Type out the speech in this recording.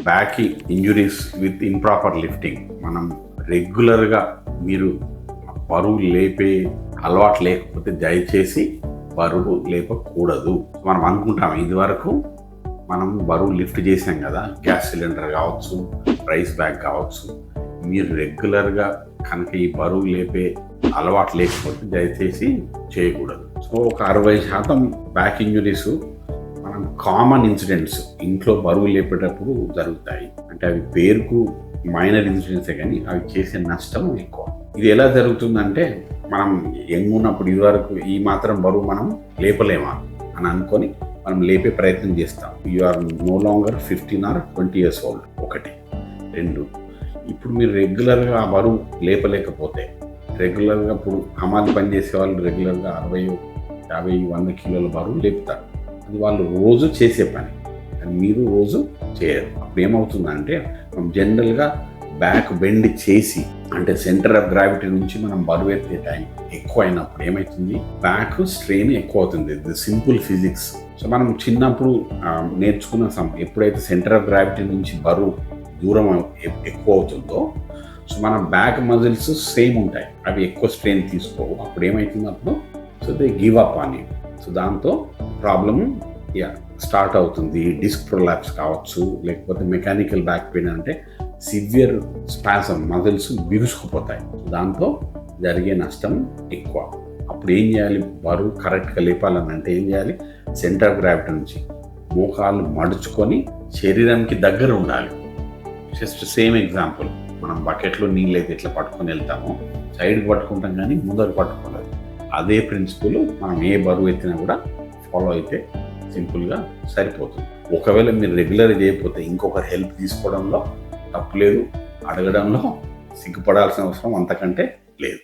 Back injuries with improper lifting. మనం రెగ్యులర్గా మీరు బరువు లేపే అలవాటు లేకపోతే దయచేసి బరువు లేపకూడదు. మనం అనుకుంటాం ఇది వరకు మనం బరువు లిఫ్ట్ చేసాం కదా, గ్యాస్ సిలిండర్ కావచ్చు, రైస్ బ్యాగ్ కావచ్చు. మీరు రెగ్యులర్గా కనుక ఈ బరువు లేపే అలవాటు లేకపోతే దయచేసి చేయకూడదు. సో ఒక 60% బ్యాక్ ఇంజురీస్ మనం కామన్ ఇన్సిడెంట్స్ ఇంట్లో బరువు లేపేటప్పుడు జరుగుతాయి. అంటే అవి పేరుకు మైనర్ ఇన్సిడెంట్సే కానీ అవి చేసే నష్టం ఎక్కువ. ఇది ఎలా జరుగుతుందంటే, మనం యంగ్ ఉన్నప్పుడు ఇదివరకు ఈ మాత్రం బరువు మనం లేపలేమా అని అనుకొని మనం లేపే ప్రయత్నం చేస్తాం. You are no longer 15 or 20 years old. 1. 2, ఇప్పుడు మీరు రెగ్యులర్గా ఆ బరువు లేపలేకపోతే, రెగ్యులర్గా ఇప్పుడు హమాలి పని చేసే వాళ్ళు రెగ్యులర్గా 60, 50, 100 కిలోల బరువు లేపుతారు. అది వాళ్ళు రోజు చేసే పని, కానీ మీరు రోజు చేయరు. అప్పుడు ఏమవుతుందంటే, మనం జనరల్గా బ్యాక్ బెండ్ చేసి, అంటే సెంటర్ ఆఫ్ గ్రావిటీ నుంచి మనం బరువు ఎత్తే టైం ఎక్కువ అయినప్పుడు ఏమవుతుంది, బ్యాక్ స్ట్రెయిన్ ఎక్కువ అవుతుంది. ఇది సింపుల్ ఫిజిక్స్. సో మనం చిన్నప్పుడు నేర్చుకున్న ఎప్పుడైతే సెంటర్ ఆఫ్ గ్రావిటీ నుంచి బరువు దూరం ఎక్కువ అవుతుందో, సో మన బ్యాక్ మజిల్స్ సేమ్ ఉంటాయి, అవి ఎక్కువ స్ట్రెయిన్ తీసుకోవు. అప్పుడు ఏమవుతుంది, అప్పుడు so they give up on you. So దాంతో ప్రాబ్లము స్టార్ట్ అవుతుంది. డిస్క్ ప్రొలాప్స్ కావచ్చు, లేకపోతే మెకానికల్ బ్యాక్ పెయిన్, అంటే సివియర్ స్పాజమ్, మజిల్స్ బిగుసుకుపోతాయి. దాంతో జరిగే నష్టం ఎక్కువ. అప్పుడు ఏం చేయాలి, బరువు కరెక్ట్గా లేపాలని అంటే ఏం చేయాలి, సెంటర్ ఆఫ్ గ్రావిటీ నుంచి మోకాళ్ళు మడుచుకొని శరీరానికి దగ్గర ఉండాలి. జస్ట్ సేమ్ ఎగ్జాంపుల్, మనం బకెట్లో నీళ్ళు అయితే ఎట్లా పట్టుకొని వెళ్తామో సైడ్కి పట్టుకుంటాం కానీ ముందర పట్టుకోలేదు. అదే ప్రిన్సిపల్ మనం ఏ బరువు ఎత్తినా కూడా ఫాలో అయితే సింపుల్గా సరిపోతుంది. ఒకవేళ మీరు రెగ్యులర్ చేయకపోతే ఇంకొకరి హెల్ప్ తీసుకోవడంలో తప్పు లేదు, అడగడంలో సిగ్గుపడాల్సిన అవసరం అంతకంటే లేదు.